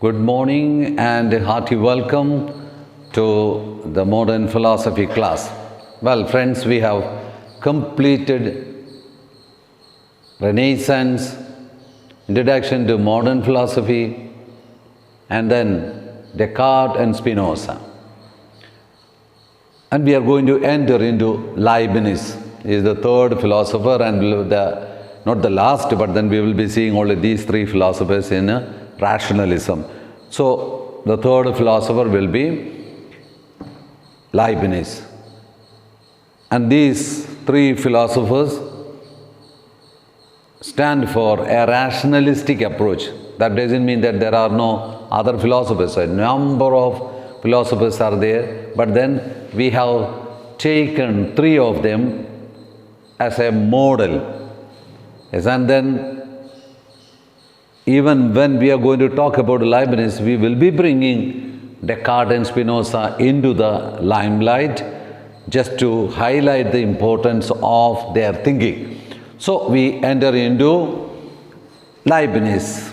Good morning and a hearty welcome to the modern philosophy class. Well, friends, we have completed Renaissance, introduction to modern philosophy, and then Descartes and Spinoza. And we are going to enter into Leibniz. He is the third philosopher and not the last, but then we will be seeing only these three philosophers in rationalism. So, the third philosopher will be Leibniz. And these three philosophers stand for a rationalistic approach. That doesn't mean that there are no other philosophers. A number of philosophers are there, but then we have taken three of them as a model. Yes, and then even when we are going to talk about Leibniz, we will be bringing Descartes and Spinoza into the limelight just to highlight the importance of their thinking. So we enter into Leibniz.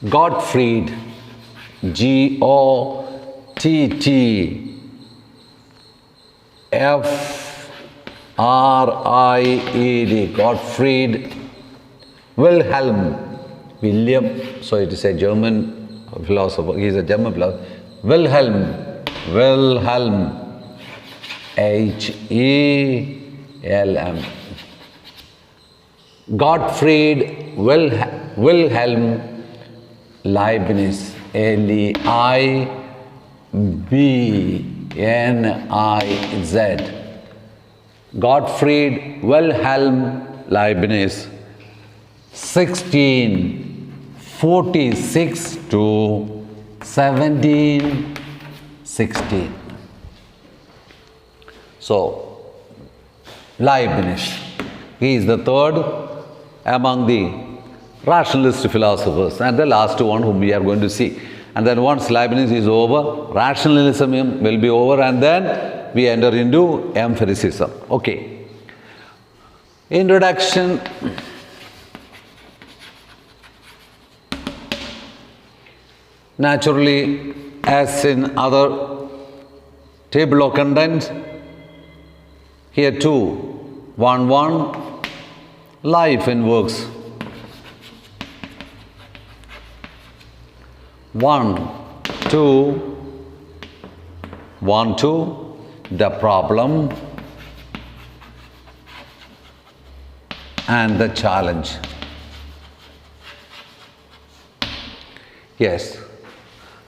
Gottfried, G-O-T-T-F-R-I-E-D, Gottfried Wilhelm, so it is a German philosopher, he is a German philosopher, Wilhelm, H-E-L-M, Gottfried Wilhelm Leibniz, L-E-I-B-N-I-Z, Gottfried Wilhelm Leibniz, 1646 to 1716. So, Leibniz, he is the third among the rationalist philosophers and the last one whom we are going to see. And then once Leibniz is over, rationalism will be over, and then we enter into empiricism. Okay. Introduction. Naturally, as in other table of contents, here too, 1 life and works. 1, 2, the problem and the challenge. Yes,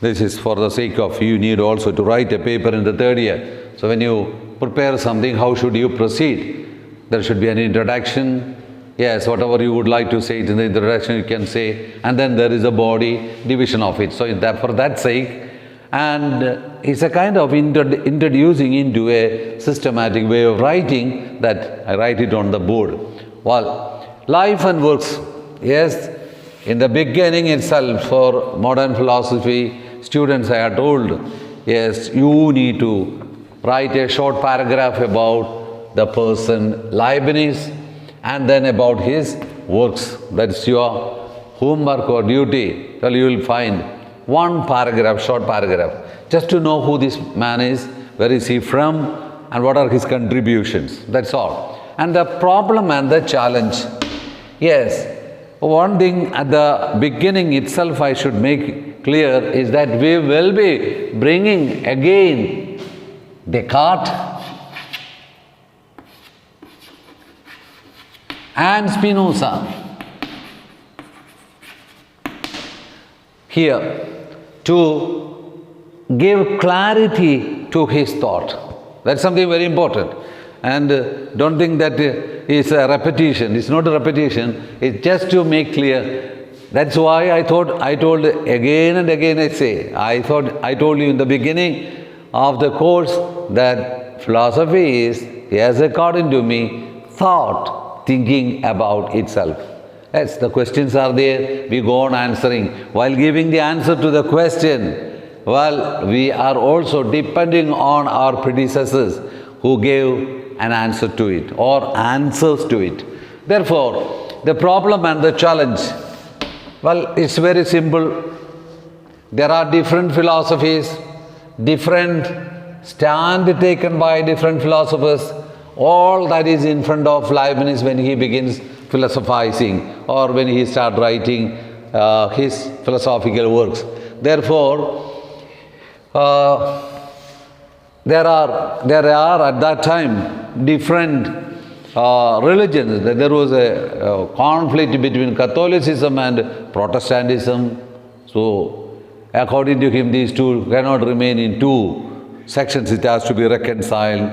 this is for the sake of you need also to write a paper in the third year. So when you prepare something, how should you proceed? There should be an introduction. Yes, whatever you would like to say in the introduction, you can say, and then there is a body division of it. So for that sake, and it's a kind of introducing into a systematic way of writing that I write it on the board. Well, life and works. Yes, in the beginning itself for modern philosophy students I are told, yes, you need to write a short paragraph about the person Leibniz and then about his works. That's your homework or duty. So you will find one paragraph, short paragraph, just to know who this man is, where is he from, and what are his contributions. That's all. And the problem and the challenge. Yes, one thing at the beginning itself I should make clear is that we will be bringing again Descartes and Spinoza here to give clarity to his thought. That's something very important. And don't think that it's a repetition. It's not a repetition. It's just to make clear. That's why I told again and again I told you in the beginning of the course that philosophy is, yes, according to me, thought, thinking about itself. Yes, the questions are there, we go on answering. While giving the answer to the question, well, we are also depending on our predecessors who gave an answer to it or answers to it. Therefore, the problem and the challenge Well, it's very simple. There are different philosophies, different stand taken by different philosophers. All that is in front of Leibniz when he begins philosophizing or when he starts writing his philosophical works. Therefore, there are at that time different religions. There was a conflict between Catholicism and Protestantism. So, according to him, these two cannot remain in two sections. It has to be reconciled.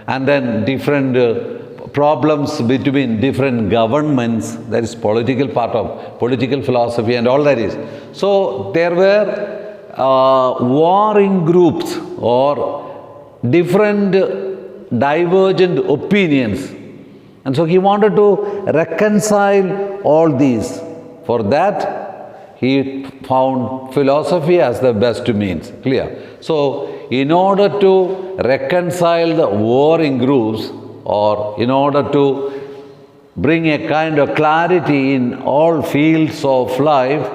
And then different problems between different governments. That is political part of political philosophy and all that is. So, there were warring groups or different divergent opinions. And so he wanted to reconcile all these. For that, he found philosophy as the best means. Clear? So, in order to reconcile the warring groups or in order to bring a kind of clarity in all fields of life,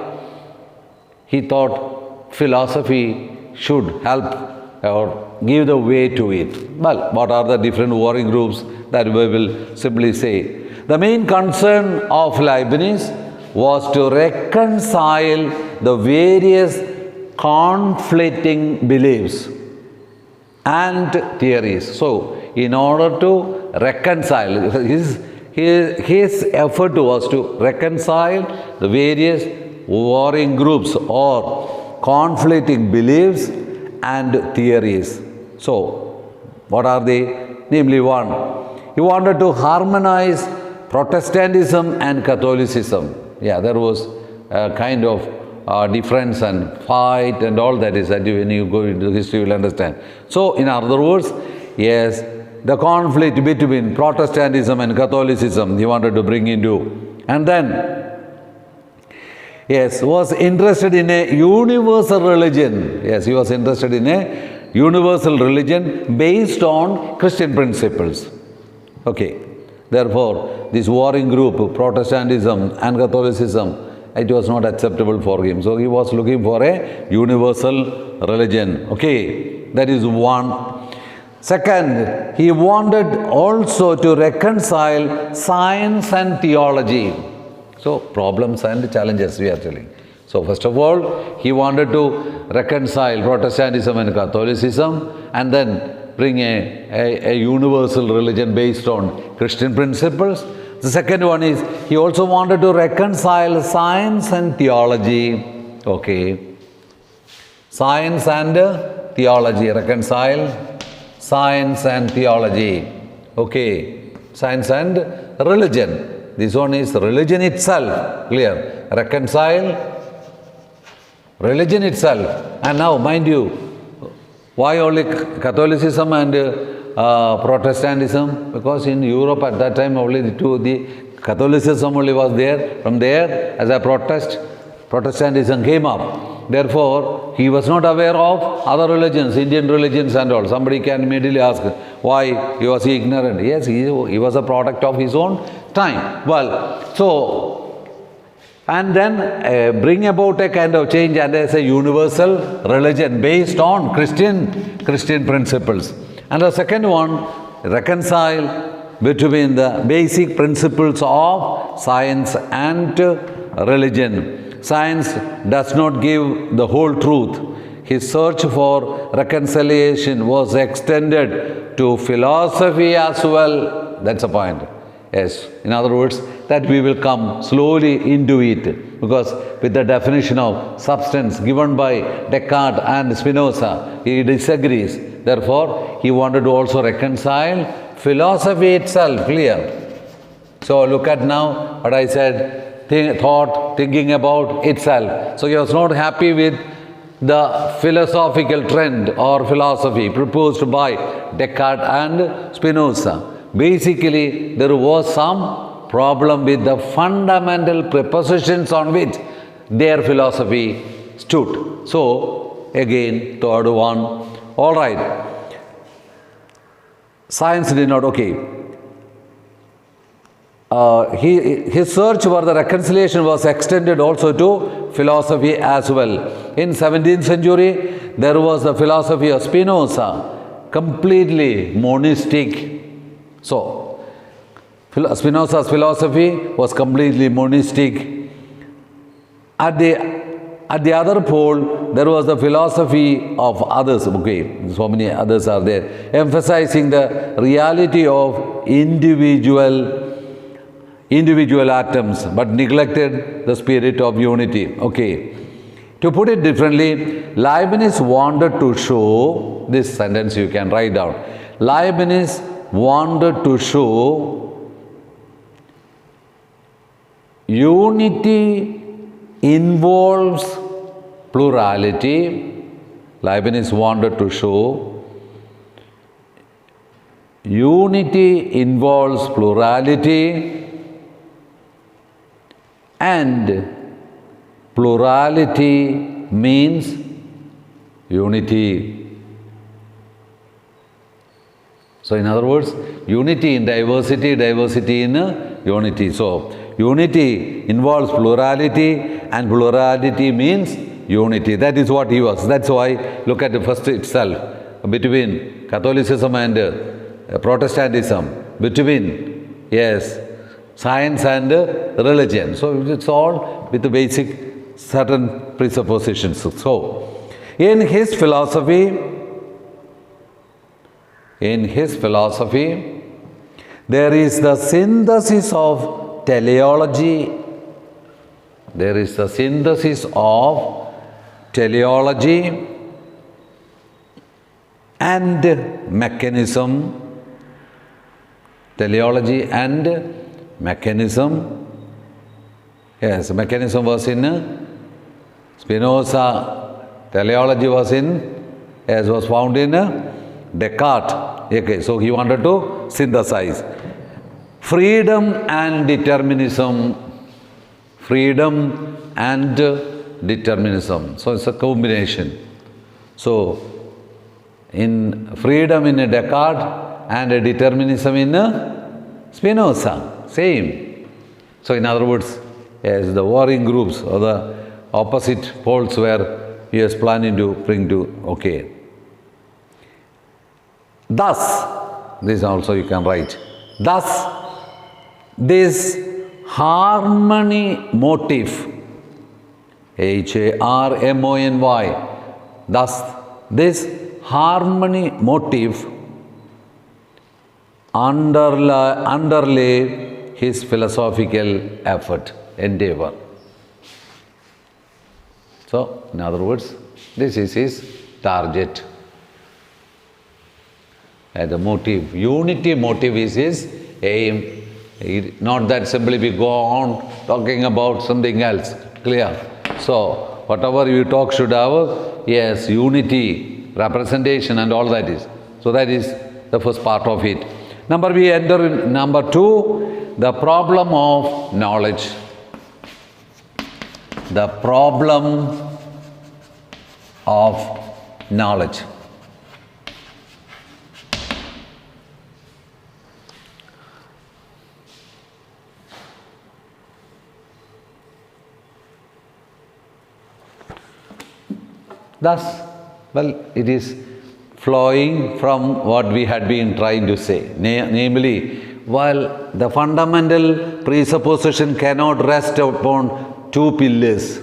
he thought philosophy should help or give the way to it. Well, what are the different warring groups? That we will simply say. The main concern of Leibniz was to reconcile the various conflicting beliefs and theories. So, in order to reconcile, his effort was to reconcile the various warring groups or conflicting beliefs and theories. So, what are they? Namely, one, he wanted to harmonize Protestantism and Catholicism. Yeah, there was a kind of difference and fight and all that is that when you go into history you will understand. So, in other words, yes, the conflict between Protestantism and Catholicism he wanted to bring into. And then, yes, was interested in a universal religion. Yes, he was interested in a universal religion based on Christian principles. Okay. Therefore, this warring group, Protestantism and Catholicism, it was not acceptable for him. So, he was looking for a universal religion. Okay. That is one. Second, he wanted also to reconcile science and theology. So, problems and challenges we are telling. So, first of all, he wanted to reconcile Protestantism and Catholicism and then bring a universal religion based on Christian principles. The second one is, he also wanted to reconcile science and theology. Okay. Science and theology, reconcile science and theology. Okay. Science and religion. This one is religion itself. Clear? Reconcile religion itself. And now, mind you, why only Catholicism and Protestantism? Because in Europe at that time only the Catholicism only was there. From there, as a Protestantism came up. Therefore, he was not aware of other religions, Indian religions and all. Somebody can immediately ask, why he was ignorant? Yes, he was a product of his own time. Well, so, and then bring about a kind of change and as a universal religion based on Christian principles. And the second one, reconcile between the basic principles of science and religion. Science does not give the whole truth. His search for reconciliation was extended to philosophy as well. That's a point. Yes, in other words, that we will come slowly into it, because with the definition of substance given by Descartes and Spinoza, he disagrees. Therefore, he wanted to also reconcile philosophy itself. Clear? So, look at now what I said, thinking about itself. So, he was not happy with the philosophical trend or philosophy proposed by Descartes and Spinoza. Basically, there was some problem with the fundamental prepositions on which their philosophy stood. So, again, third one, all right, science did not, okay. his search for the reconciliation was extended also to philosophy as well. In 17th century, there was the philosophy of Spinoza, completely monistic. So, Spinoza's philosophy was completely monistic. At the other pole, there was the philosophy of others. Okay, so many others are there, emphasizing the reality of individual atoms, but neglected the spirit of unity. Okay. To put it differently, Leibniz wanted to show, this sentence you can write down. Leibniz wanted to show unity involves plurality. Leibniz wanted to show unity involves plurality and plurality means unity. So, in other words, unity in diversity, diversity in unity. So, unity involves plurality and plurality means unity. That is what he was. That's why look at the first itself, between Catholicism and Protestantism, between, yes, science and religion. So, it's all with the basic certain presuppositions. So, in his philosophy, there is the synthesis of teleology. There is the synthesis of teleology and mechanism. Teleology and mechanism. Yes, mechanism was in Spinoza. Teleology was was found in Descartes. Okay, so he wanted to synthesize freedom and determinism. Freedom and determinism. So it's a combination. So in freedom in Descartes and determinism in Spinoza, same. So in other words, yes, the warring groups or the opposite poles were he was planning to bring to, okay. Thus, this also you can write. Thus, this harmony motive, Harmony, thus this harmony motive underlay his philosophical effort, endeavor. So, in other words, this is his target. And the motive, unity motive is his aim. Not that simply we go on talking about something else. Clear? So, whatever you talk should have, yes, unity, representation and all that is. So, that is the first part of it. We enter in number 2, the problem of knowledge. The problem of knowledge. Thus, well, it is flowing from what we had been trying to say. Namely, while the fundamental presupposition cannot rest upon two pillars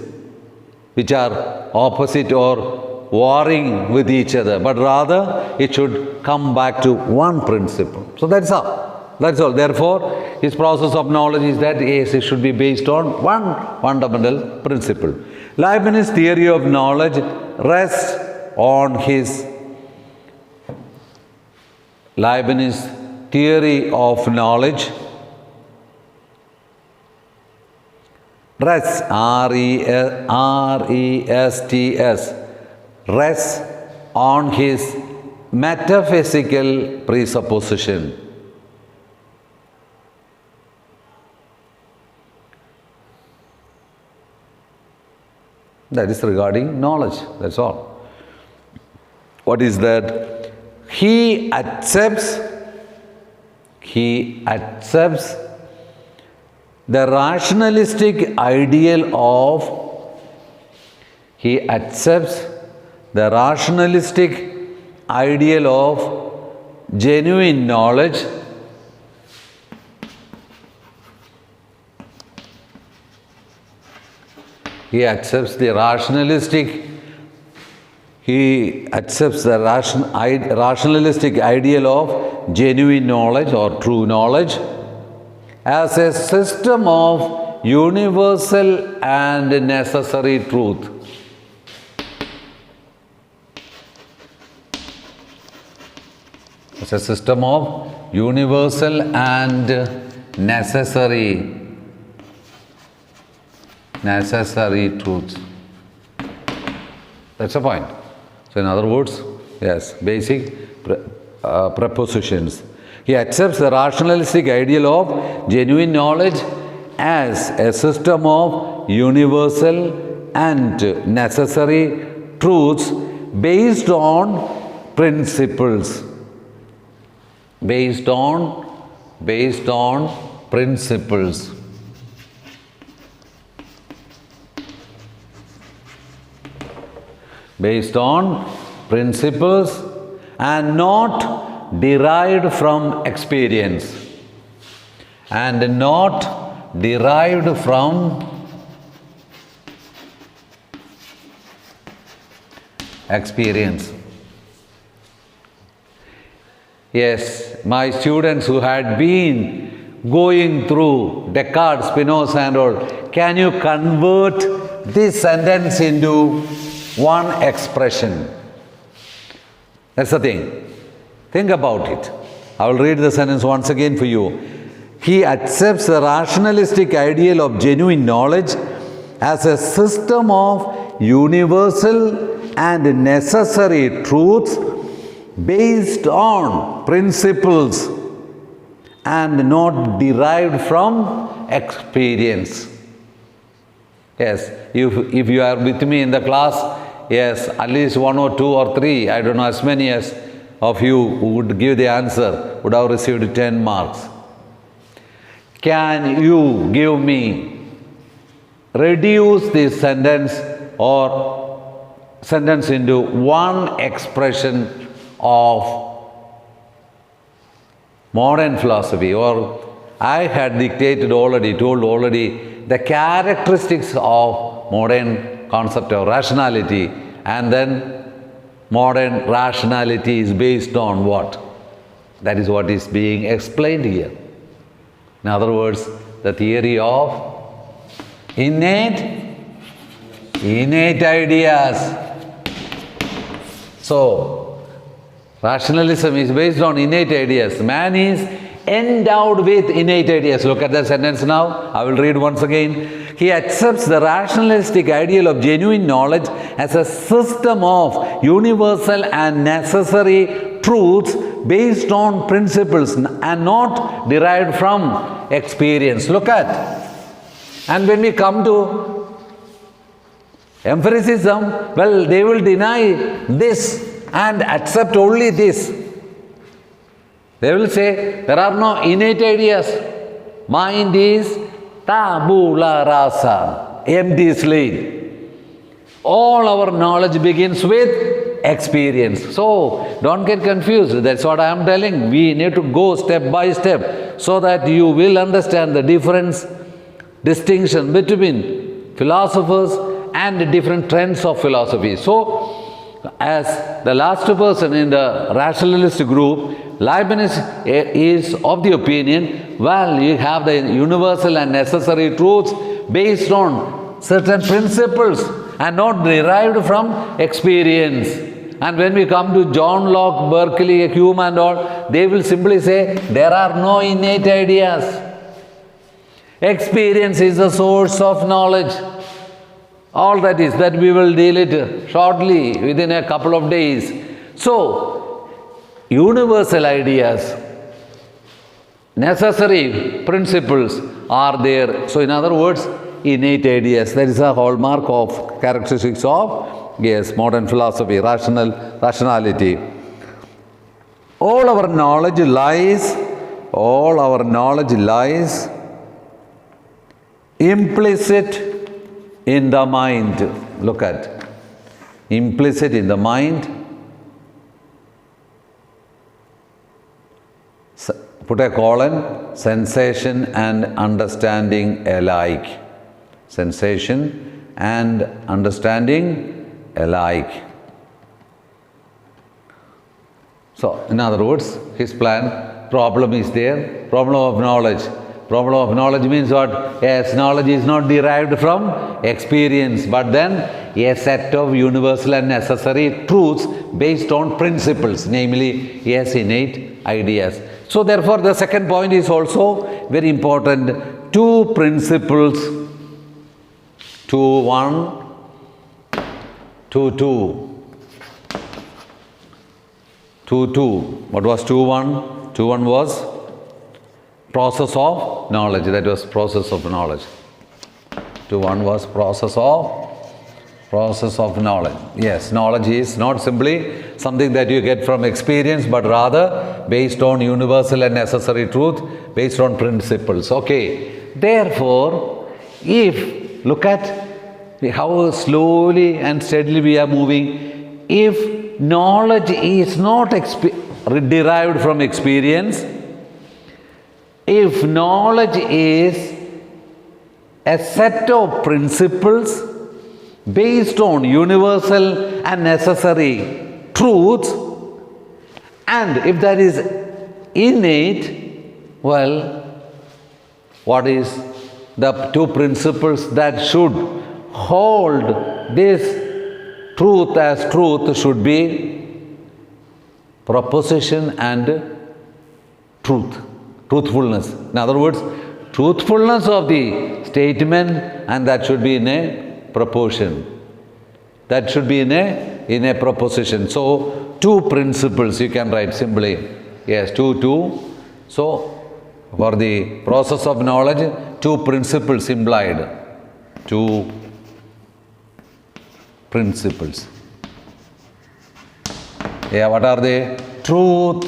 which are opposite or warring with each other, but rather it should come back to one principle. So that's all. That's all. Therefore, his process of knowledge is that yes, it should be based on one fundamental principle. Leibniz' theory of knowledge rests on his Leibniz theory of knowledge rests, R-E-S-T-S, rests on his metaphysical presupposition. That is regarding knowledge, that's all. What is that? He accepts the rationalistic ideal of, he accepts the rationalistic ideal of genuine knowledge he accepts the rationalistic ideal of genuine knowledge or true knowledge as a system of universal and necessary truth. It's a system of universal and necessary truths. That's the point. So in other words, yes, basic prepositions. He accepts the rationalistic ideal of genuine knowledge as a system of universal and necessary truths based on principles. Based on principles. Based on principles and not derived from experience. And not derived from experience. Yes, my students who had been going through Descartes, Spinoza and all, can you convert this sentence into one expression? That's the thing. Think about it. I will read the sentence once again for you. He accepts the rationalistic ideal of genuine knowledge as a system of universal and necessary truths based on principles and not derived from experience. Yes, if you are with me in the class, yes, at least 1 or 2 or 3, I don't know, as many as of you who would give the answer would have received 10 marks. Can you give me, reduce this sentence or sentence into one expression of modern philosophy? Or I had told already the characteristics of modern concept of rationality, and then modern rationality is based on what? That is what is being explained here. In other words, the theory of innate ideas. So, rationalism is based on innate ideas. Man is endowed with innate ideas. Look at the sentence now. I will read once again. He accepts the rationalistic ideal of genuine knowledge as a system of universal and necessary truths based on principles and not derived from experience. Look at. And when we come to empiricism, well, they will deny this and accept only this. They will say there are no innate ideas. Mind is tabula rasa, empty slate. All our knowledge begins with experience. So, don't get confused. That's what I am telling. We need to go step by step so that you will understand the difference, distinction between philosophers and different trends of philosophy. So, as the last person in the rationalist group, Leibniz is of the opinion, well, you have the universal and necessary truths based on certain principles and not derived from experience. And when we come to John Locke, Berkeley, Hume and all, they will simply say, there are no innate ideas. Experience is the source of knowledge. All that is, that we will deal it shortly, within a couple of days. So, universal ideas, necessary principles are there. So, in other words, innate ideas. That is a hallmark of characteristics of, yes, modern philosophy, rationality. All our knowledge lies implicit in the mind. Look at implicit in the mind. Put a colon, sensation and understanding alike. Sensation and understanding alike. So, in other words, his plan, problem is there, problem of knowledge. Problem of knowledge means what? Yes, knowledge is not derived from experience, but then a set of universal and necessary truths based on principles, namely, yes, innate ideas. So, therefore, the second point is also very important. Two principles, 2, 1, 2, 2. 2, 2. What was 2, 1? 2, 1 was process of knowledge. That was process of knowledge. 2, 1 was process of knowledge. Yes, knowledge is not simply something that you get from experience, but rather based on universal and necessary truth, based on principles. Okay. Therefore, if, look at how slowly and steadily we are moving. If knowledge is not derived from experience, if knowledge is a set of principles based on universal and necessary truths, and if that is innate, well, what is the two principles that should hold this truth as truth should be proposition and truth, truthfulness. In other words, truthfulness of the statement, and that should be in a proportion. That should be in a proposition. So, two principles you can write simply. Yes, 2, 2. So, for the process of knowledge, two principles implied. Two principles. Yeah, what are they? Truth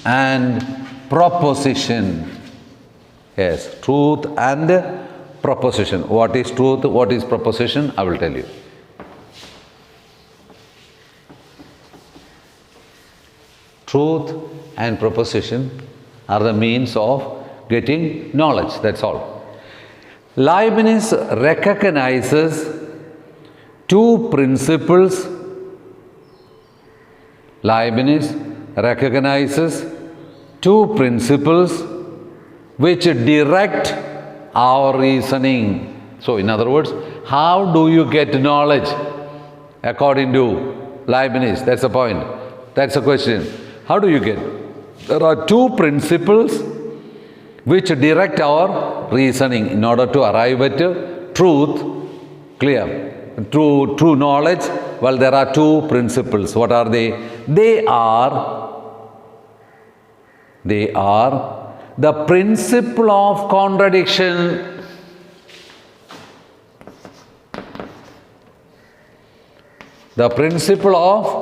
and proposition. Yes, truth and proposition. What is truth? What is proposition? I will tell you. Truth and proposition are the means of getting knowledge. That's all. Leibniz recognizes two principles. Leibniz recognizes two principles which direct our reasoning. So, in other words, how do you get knowledge according to Leibniz? That's the point. That's the question. How do you get? There are two principles which direct our reasoning in order to arrive at truth, clear. True knowledge, well, there are two principles. What are they? They are the principle of contradiction, the principle of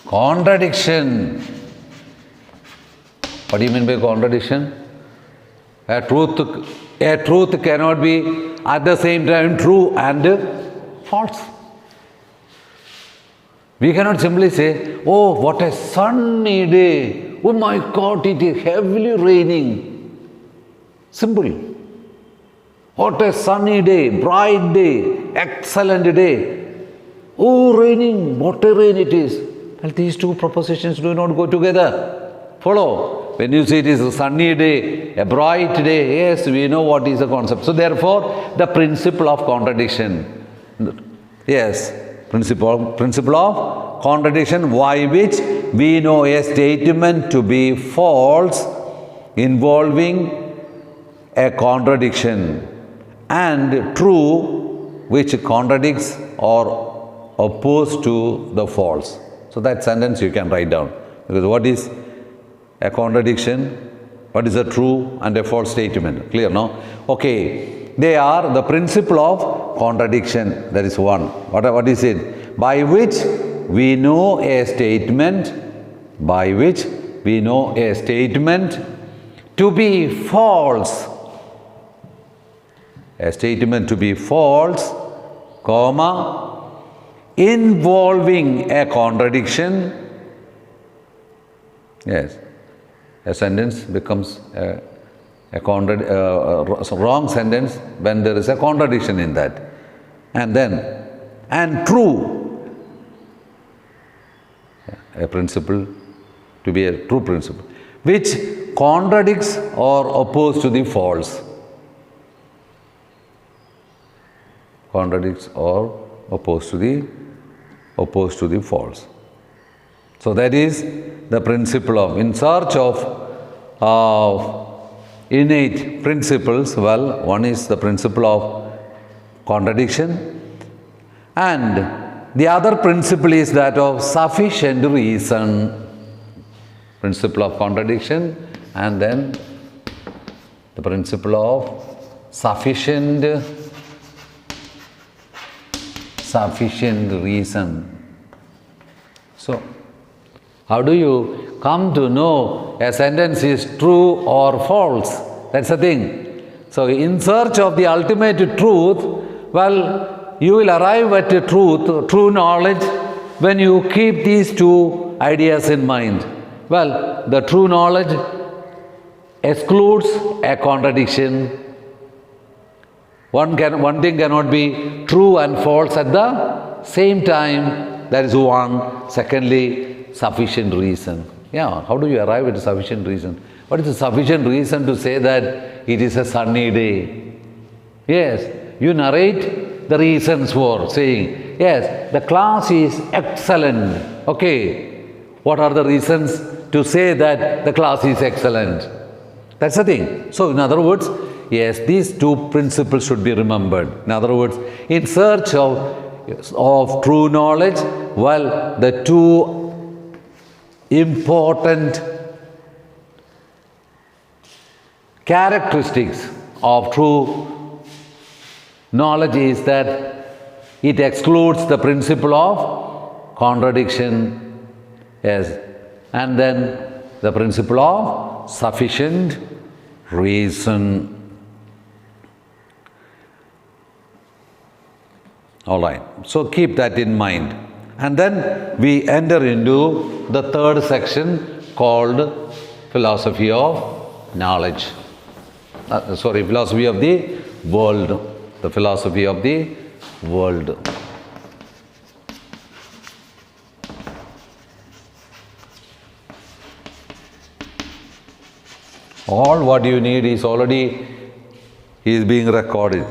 contradiction. What do you mean by contradiction? A truth cannot be at the same time true and false. We cannot simply say, oh, what a sunny day. Oh my God, it is heavily raining. Simple. What a sunny day, bright day, excellent day. Oh, raining, what a rain it is. Well, these two propositions do not go together. Follow? When you say it is a sunny day, a bright day, yes, we know what is the concept. So, therefore, the principle of contradiction. Yes, principle of contradiction, by which we know a statement to be false involving a contradiction, and true which contradicts or opposed to the false. So, that sentence you can write down. Because what is a contradiction? What is a true and a false statement? Clear, no? Okay. They are the principle of contradiction. That is one. What is it? By which we know a statement to be false. A statement to be false, comma, involving a contradiction. Yes, a sentence becomes a wrong sentence when there is a contradiction in that. And true, a principle to be a true principle, which contradicts or opposes to the false. Contradicts or opposes to the false. So that is the principle of, in search of innate principles. Well, one is the principle of contradiction, and the other principle is that of sufficient reason. Principle of contradiction, and then the principle of sufficient reason. So, how do you come to know a sentence is true or false? That's the thing. So, in search of the ultimate truth, well, you will arrive at a true knowledge when you keep these two ideas in mind. Well, the true knowledge excludes a contradiction. One thing cannot be true and false at the same time. That is one. Secondly, sufficient reason. Yeah, how do you arrive at a sufficient reason? What is the sufficient reason to say that it is a sunny day? Yes, you narrate the reasons for saying, yes, the class is excellent. Okay, what are the reasons to say that the class is excellent? That's the thing. So, in other words, yes, these two principles should be remembered. In other words, in search of true knowledge, well, the two important characteristics of true knowledge is that it excludes the principle of contradiction. Yes, and then the principle of sufficient reason. All right, so keep that in mind. And then we enter into the third section called philosophy of knowledge. Philosophy of the world. The philosophy of the world. All what you need is being recorded.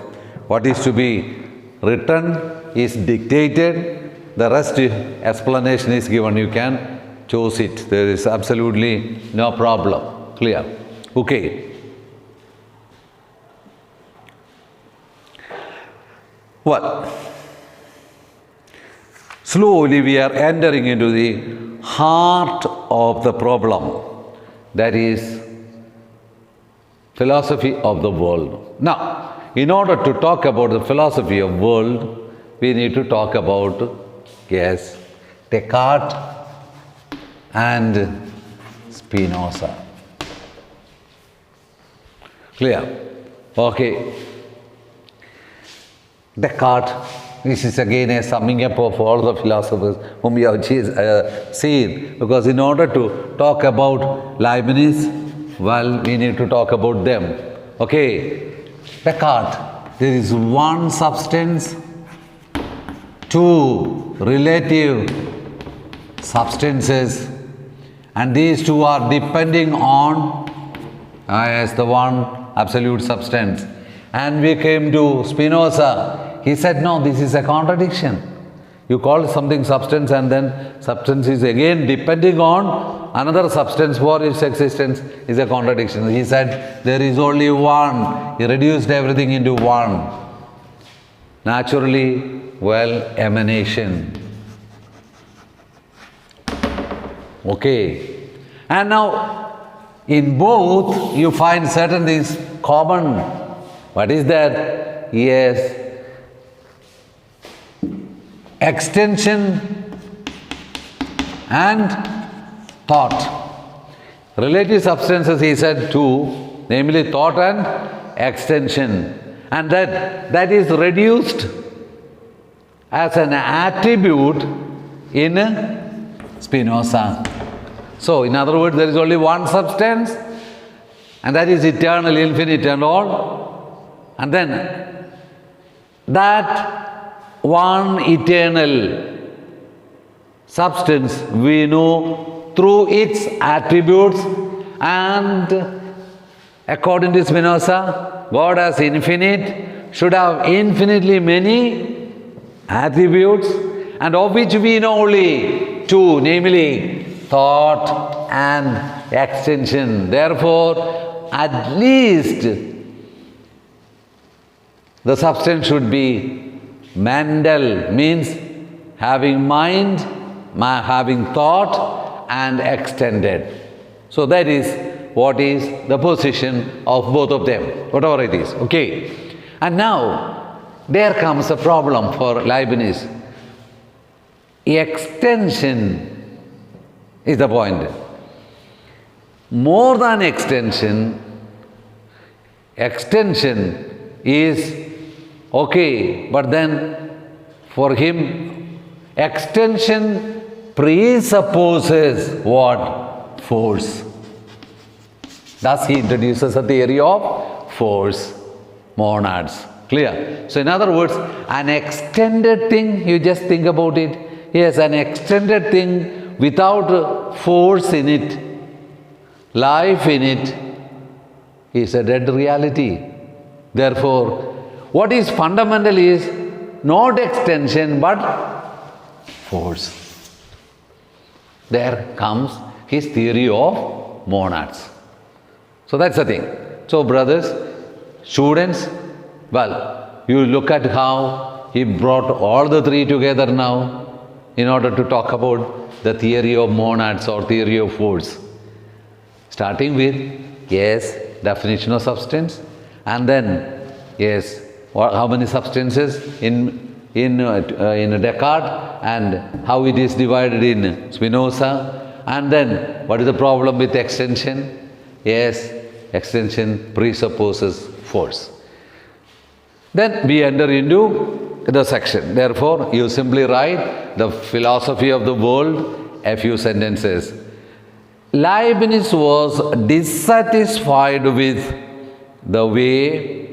What is to be written is dictated. The rest explanation is given. You can choose it. There is absolutely no problem. Clear? Okay. Well, slowly we are entering into the heart of the problem. That is philosophy of the world. Now, in order to talk about the philosophy of world, we need to talk about, yes, Descartes and Spinoza. Clear? Okay. Descartes, this is again a summing up of all the philosophers whom we have seen, because in order to talk about Leibniz, well, we need to talk about them. Okay, Descartes, there is one substance, two relative substances, and these two are depending on as the one absolute substance. And we came to Spinoza. He said, no, this is a contradiction. You call something substance, and then substance is again depending on another substance for its existence, is a contradiction. He said, there is only one. He reduced everything into one. Naturally, well, emanation. Okay. And now, in both, you find certain things common. What is that? Yes. Extension and thought. Relative substances, he said two, namely thought and extension. And that is reduced as an attribute in Spinoza. So, in other words, there is only one substance, and that is eternal, infinite and all. And then that one eternal substance we know through its attributes, and according to Spinoza, God as infinite should have infinitely many attributes, and of which we know only two, namely thought and extension. Therefore, at least the substance should be mental, means having mind, having thought and extended. So that is what is the position of both of them, whatever it is. Okay. And now there comes a problem for Leibniz. Extension is the point. More than extension is okay, but then for him extension presupposes what? Force. Thus he introduces a theory of force, monads. Clear? So in other words, an extended thing, you just think about it. Yes, an extended thing without force in it, life in it, is a dead reality. Therefore, what is fundamental is not extension but force. There comes his theory of monads. So that's the thing. So brothers, students, well, you look at how he brought all the three together now in order to talk about the theory of monads or theory of force. Starting with, yes, definition of substance, and then, yes, how many substances in Descartes, and how it is divided in Spinoza, and then what is the problem with extension? Yes, extension presupposes force. Then we enter into the section. Therefore, you simply write the philosophy of the world, a few sentences. Leibniz was dissatisfied with the way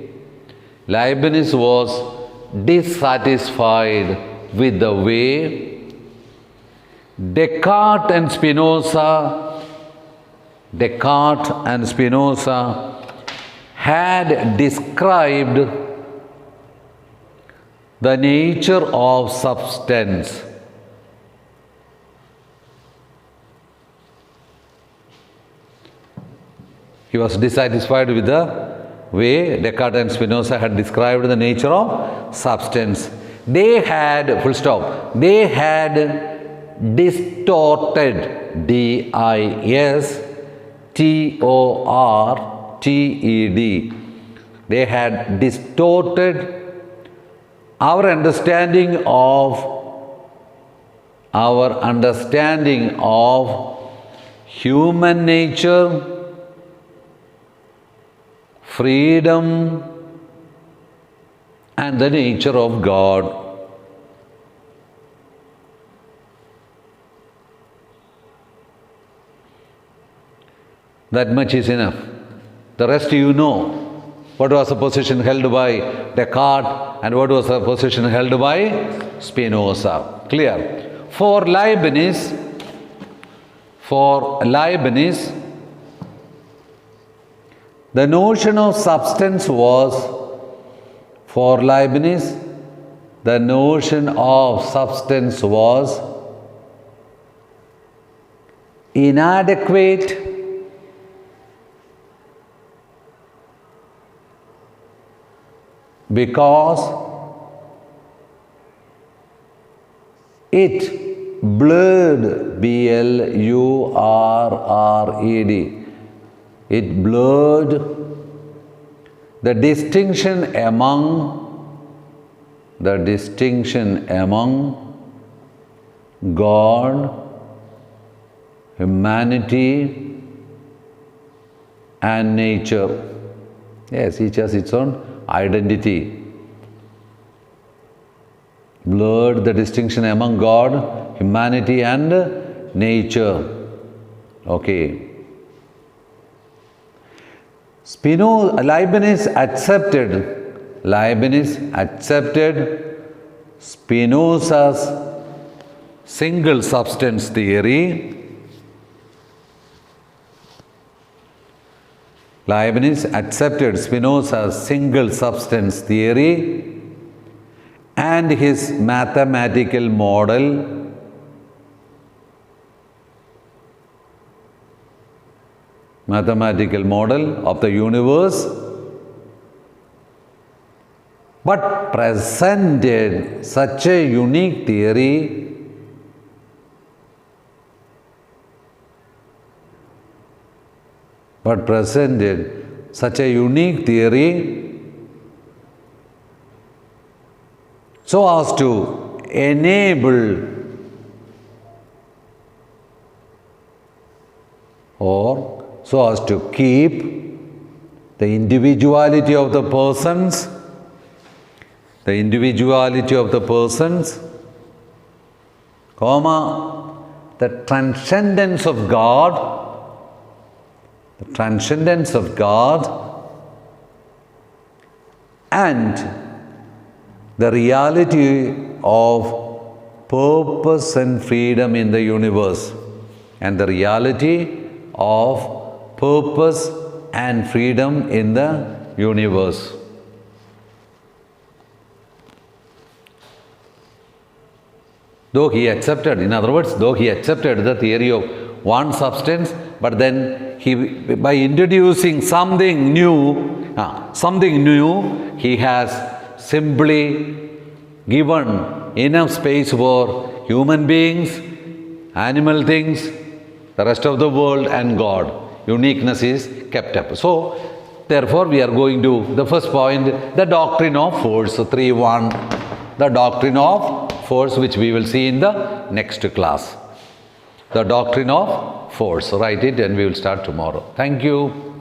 Descartes and Spinoza had described the nature of substance. He was dissatisfied with the way Descartes and Spinoza had described the nature of substance. They had, full stop, they had distorted, D-I-S-T-O-R-T-E-D. They had distorted our understanding of human nature, freedom, and the nature of God. That much is enough. The rest you know. What was the position held by Descartes and what was the position held by Spinoza? Clear? For Leibniz, the notion of substance was, inadequate, because it blurred, B-L-U-R-R-E-D, it blurred the distinction among God humanity and nature. Yes, each has its own identity. Blurred the distinction among God, humanity and nature. Okay. Leibniz accepted Spinoza's single substance theory. Leibniz accepted Spinoza's single substance theory and his mathematical model of the universe, but presented such a unique theory so as to enable or so as to keep the individuality of the persons, the transcendence of God, and the reality of purpose and freedom in the universe. Though he accepted the theory of one substance, but then by introducing something new, he has simply given enough space for human beings, animal things, the rest of the world and God. Uniqueness is kept up. So, therefore, we are going to the first point, the doctrine of force. So, 3.1, the doctrine of force, which we will see in the next class. The doctrine of force. Write it and we will start tomorrow. Thank you.